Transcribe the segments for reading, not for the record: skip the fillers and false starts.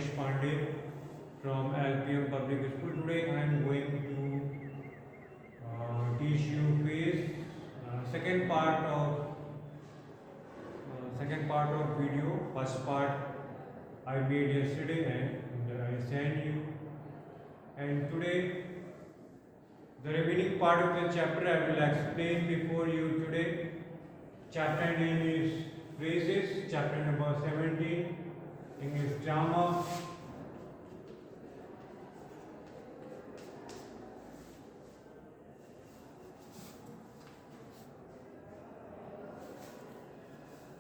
Manish Pandey from LPM Public School. Today I am going to teach you phrase second part of video. First part I made yesterday and I sent you. And today the remaining part of the chapter I will explain before you today. Chapter name is phrases. Chapter number 17. English grammar.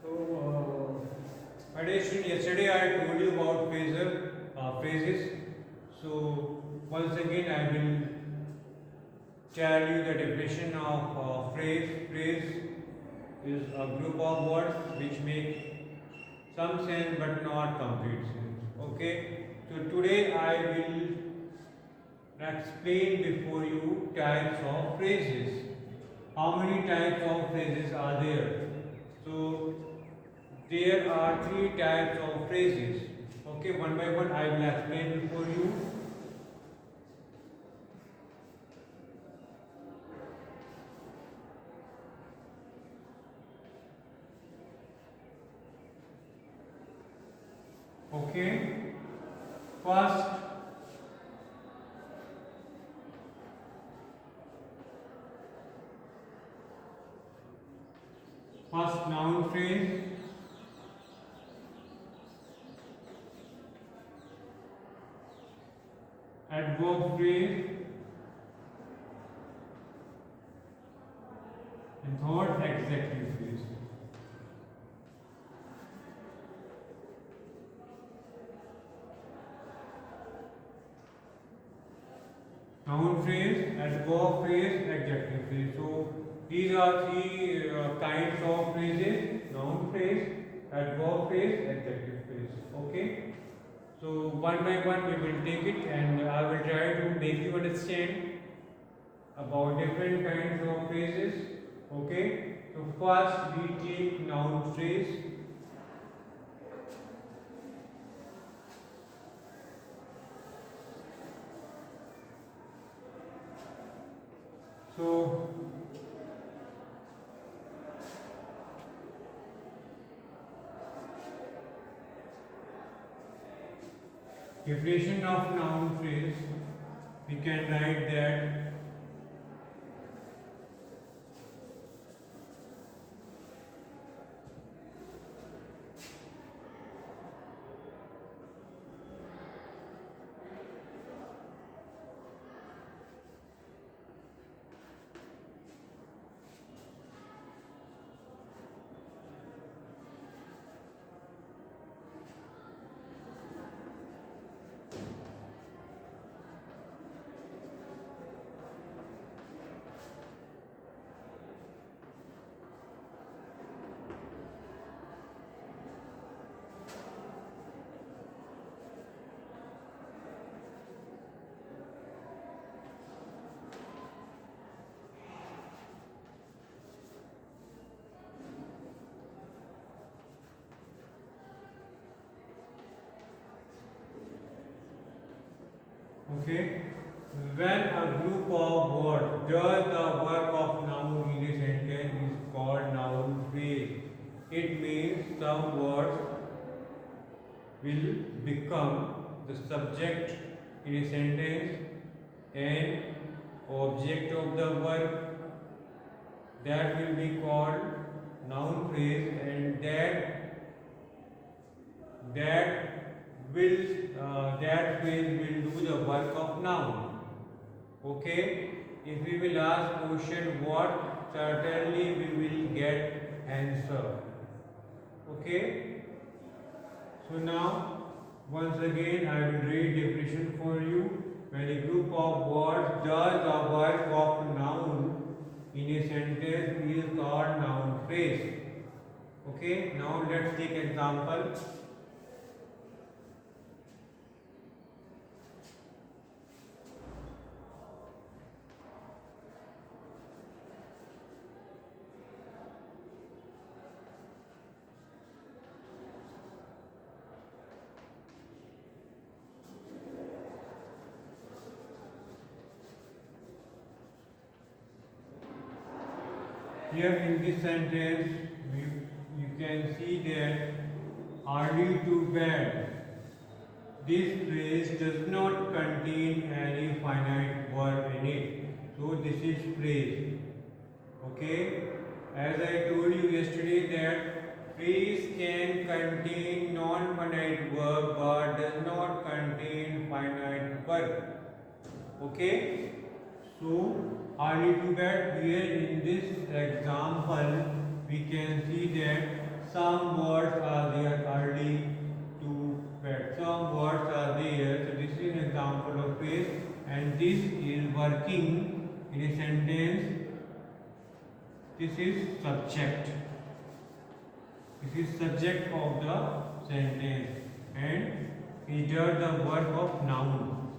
So, yesterday I told you about phrases. So, once again I will tell you the definition of phrase. Phrase is a group of words which make some sense but not complete sense. Okay. So today I will explain before you types of phrases. How many types of phrases are there? So there are three types of phrases. Okay, one by one I will explain before you. Okay. First noun phrase. Adverb phrase. And third adjective phrase. Noun phrase, adverb phrase, adjective phrase. So these are three kinds of phrases: noun phrase, adverb phrase, adjective phrase. Okay. So one by one we will take it, and I will try to make you understand about different kinds of phrases. Okay. So first we take noun phrase. So definition of noun phrase, we can write that okay, when a group of words does the work of noun in a sentence is called noun phrase. It means some words will become the subject in a sentence and object of the work. That will be called noun phrase, and that phrase will do the work of noun. Okay. If we will ask question what, certainly we will get answer. Okay. So now once again I will read definition for you. When a group of words does the work of noun in a sentence is called noun phrase. Okay. Now let's take example. Here in this sentence, you can see that early to bed. This phrase does not contain any finite verb in it. So this is phrase. Okay. As I told you yesterday that phrase can contain non-finite verb but does not contain finite verb. Okay. So early to bed, here in this example we can see that some words are there early to bed. Some words are there. So this is an example of phrase and this is working in a sentence. This is subject. This is subject of the sentence and either the verb of noun,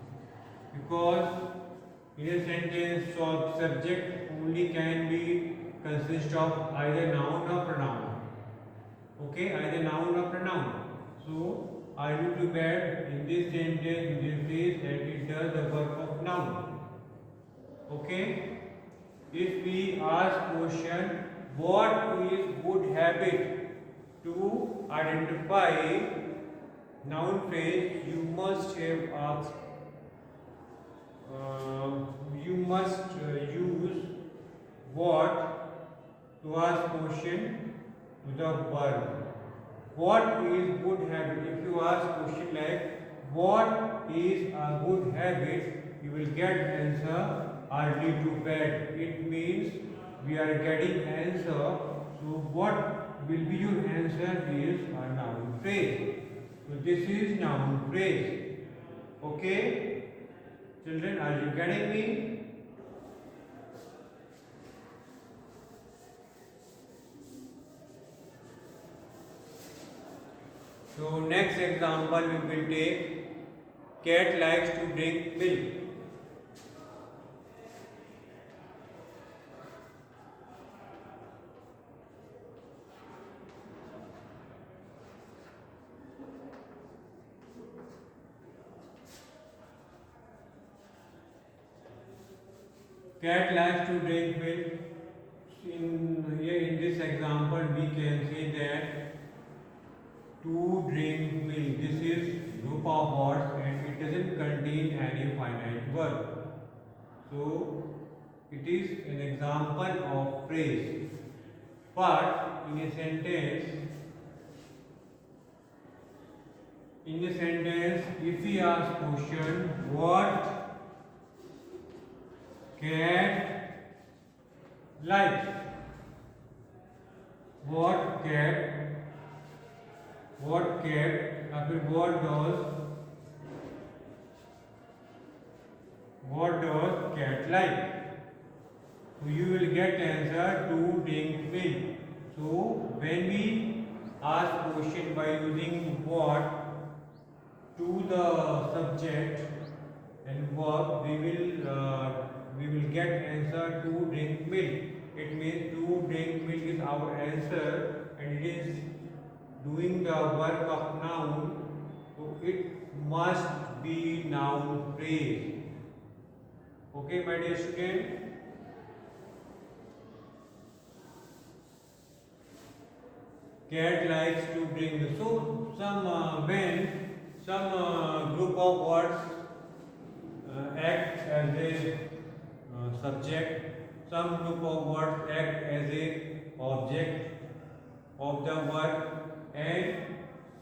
because in a sentence subject only can be consist of either noun or pronoun. Okay, either noun or pronoun. So I do to bed in this sentence, in this phrase, that it does the work of noun. Okay. If we ask question, what is good habit, to identify noun phrase, you must have asked. You must use what to ask question to the verb. What is good habit? If you ask question like what is a good habit, you will get answer early to bed. It means we are getting answer. So what will be your answer is a noun phrase. So this is noun phrase. Okay, children, are you getting me? So next example we will take, cat likes to drink milk. Cat likes to drink milk. In this example we can say that to drink milk. This is group of words and it doesn't contain any finite verb. So it is an example of phrase. But in a sentence, if we ask question, what cat likes? What cat? What cat? What does cat like? So you will get answer to drink milk. So when we ask question by using what to the subject and verb, we will get answer to drink milk. It means to drink milk is our answer and it is doing the work of noun. So it must be noun phrase. Okay, my dear student. Cat likes to drink. So when some group of words act as a subject, some group of words act as a object of the verb, and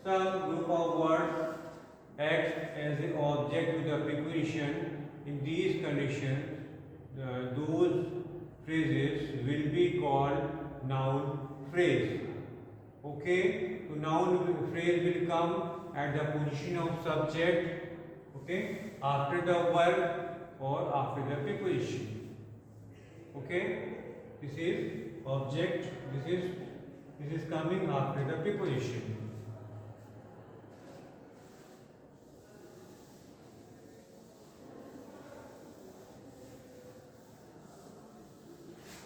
some group of words act as an object to the preposition. In these conditions, those phrases will be called noun phrase. Okay, so noun phrase will come at the position of subject, okay, after the verb or after the preposition. Okay, this is object, this is coming after the preposition.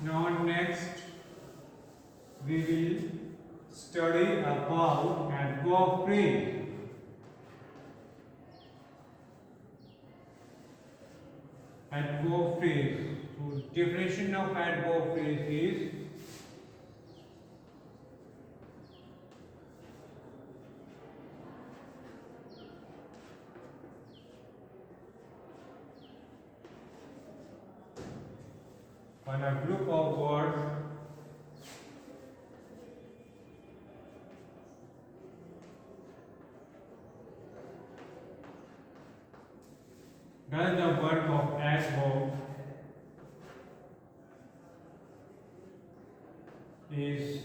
Now next we will study about adverb phrase. Adverb phrase. So definition of adverb phrase is when a group of words does the work of adverb is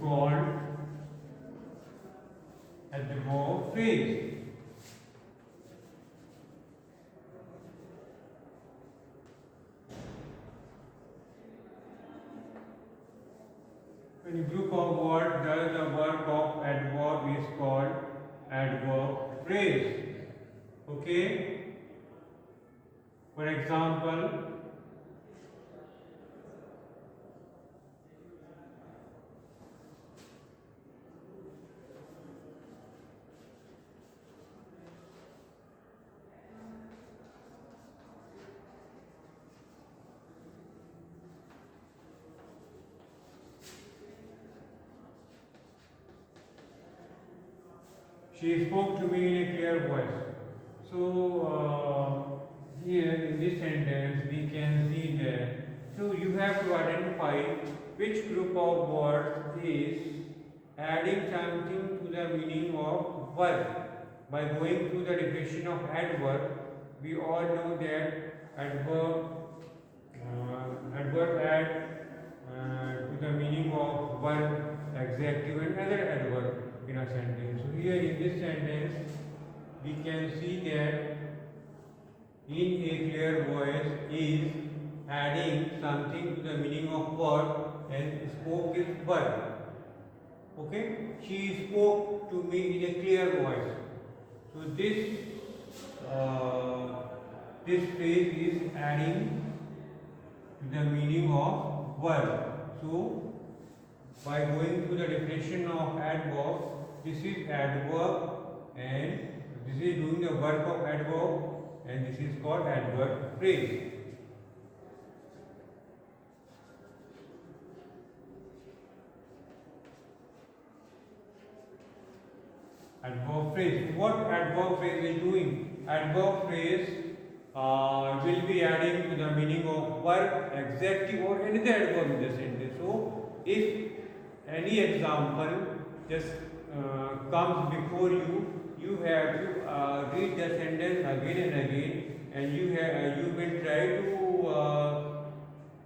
called adverb phrase. When a group of words does the work of adverb is called adverb phrase. Okay. For example, she spoke to me in a clear voice. So here in this sentence we can see that. So you have to identify which group of words is adding something to the meaning of verb. By going through the definition of adverb, we all know that adverb add to the meaning of verb, adjective and other adverb in a sentence. So here in this sentence we can see that in a clear voice is adding something to the meaning of word, and spoke is verb. Okay, she spoke to me in a clear voice. So this phrase is adding to the meaning of verb. So by going through the definition of adverb, this is adverb and this is doing the work of adverb, and this is called adverb phrase. Adverb phrase. What adverb phrase is doing? Adverb phrase will be adding to the meaning of verb, adjective or any other adverb in the sentence. So if any example just comes before you, you have to read the sentence again and again, and you will try to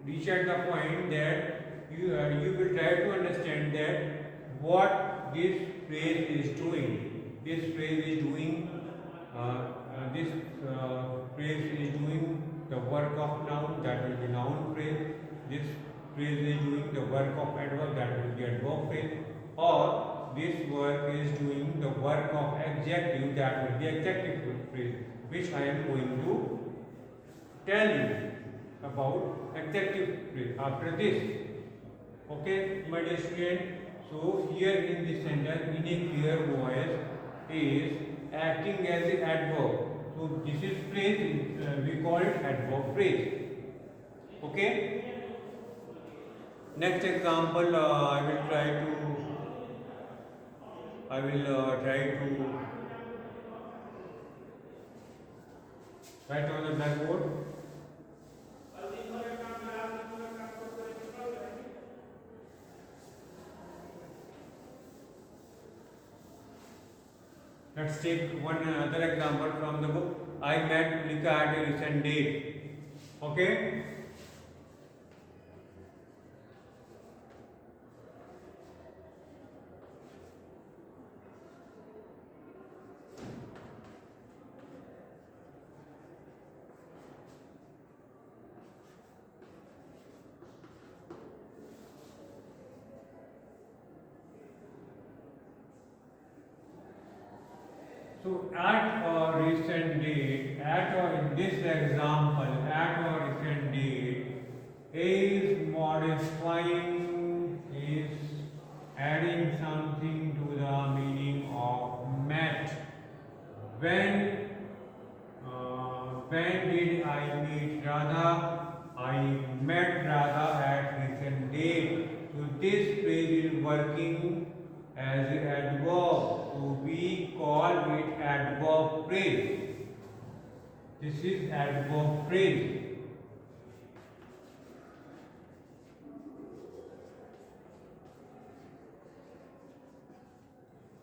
reach at the point that you will try to understand that what this phrase is doing. This phrase is doing the work of noun, that will be noun phrase. This phrase is doing the work of adverb, that will be adverb phrase. Or this work is doing the work of adjective, that will be adjective phrase, which I am going to tell you about adjective phrase after this. Okay, my dear student. So here in this sentence, in a clear voice is acting as an adverb. So this is phrase, we call it adverb phrase. Okay. Next example, I will try to write on the blackboard. Let's take one other example from the book. I met Lika at a recent date. Okay. So at a recent date, in this example, at a recent date is modifying, is adding something to the meaning of met. When did I meet Radha? I met Radha at recent date. So this phrase is working as an adverb. So we call it adverb phrase. This is adverb phrase.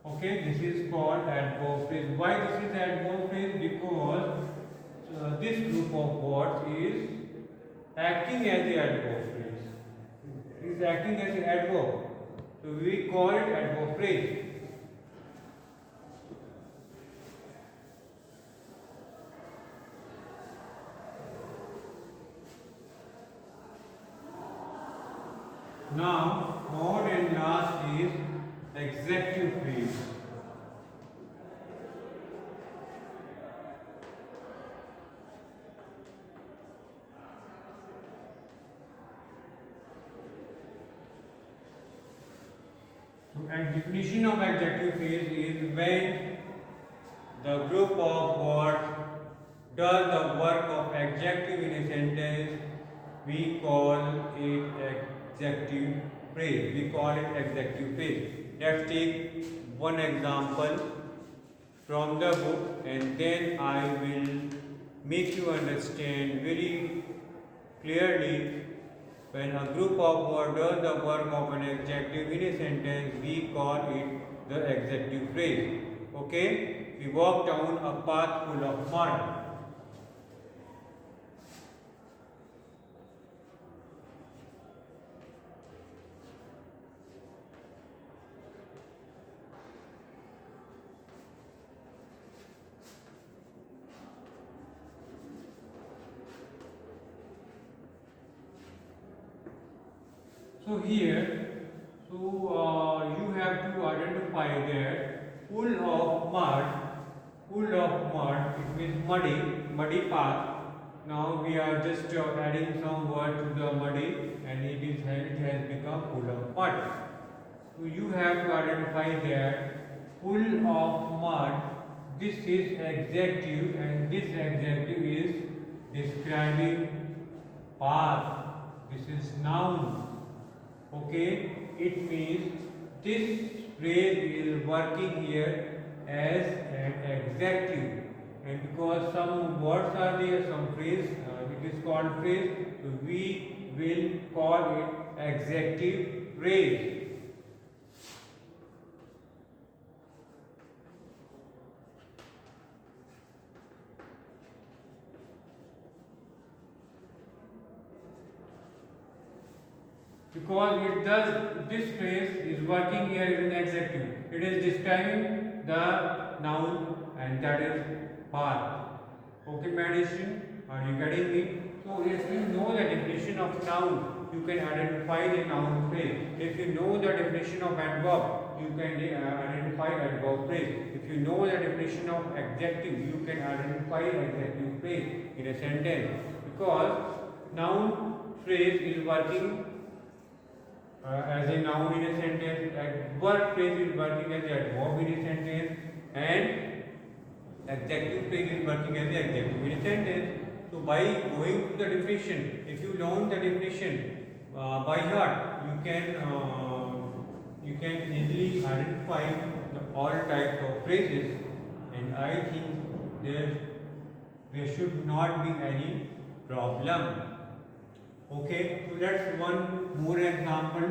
Okay, this is called adverb phrase. Why this is adverb phrase? Because this group of words is acting as the adverb phrase. It is acting as an adverb. So we call it adverb phrase. Now, third and last is executive phrase. So, a definition of adjective phrase is when the group of words does the work of adjective in a sentence, we call it adjective phrase. We call it adjective phrase. Let's take one example from the book and then I will make you understand very clearly. When a group of words does the work of an adjective in a sentence, we call it the adjective phrase. Okay? We walk down a path full of mud. So here, you have to identify that full of mud, it means muddy path. Now we are just adding some word to the muddy and it has become full of mud. So you have to identify that full of mud, this is adjective and this adjective is describing path. This is noun. Okay, it means this phrase is working here as an adjective, and because some words are there, some phrase, it is called phrase, so we will call it adjective phrase. Because this phrase is working here as an adjective. It is describing the noun and that is path. Okay, medicine, are you getting me? So if you know the definition of noun, you can identify the noun phrase. If you know the definition of adverb, you can identify adverb phrase. If you know the definition of adjective, you can identify adjective phrase in a sentence. Because noun phrase is working as a noun in a sentence, adverb phrase is working as an adverb in a sentence, and adjective phrase is working as an adjective in a sentence. So by going to the definition, if you learn the definition by heart, you can easily identify all types of phrases, and I think there should not be any problem. Okay, so that's one more example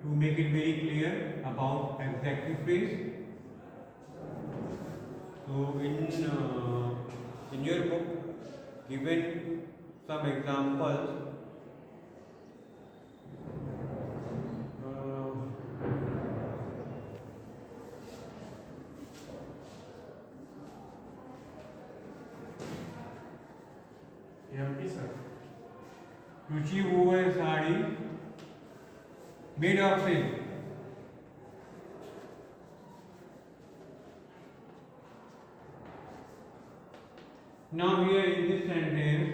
to make it very clear about adjective phrase. So in your book, given some examples. रुचि वो है sari made of silk. Now here in this sentence,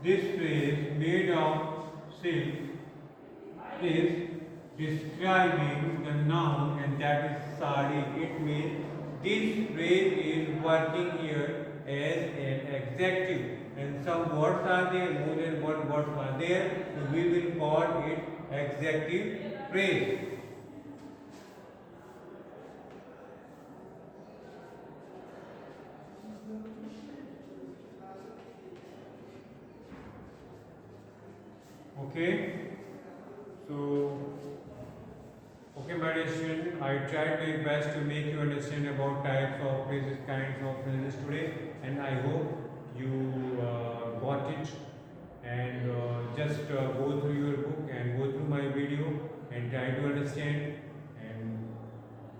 this phrase made of silk is describing the noun and that is sari. It means this phrase is working here as an adjective. And some words are there, more than one words are there, so we will call it adjective phrase. Okay. So, okay, my dear student, I tried my best to make you understand about types of phrases, kinds of phrases today, and I hope you got it. And just go through your book and go through my video and try to understand. And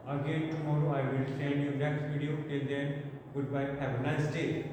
again tomorrow I will send you next video. Till then, goodbye. Have a nice day.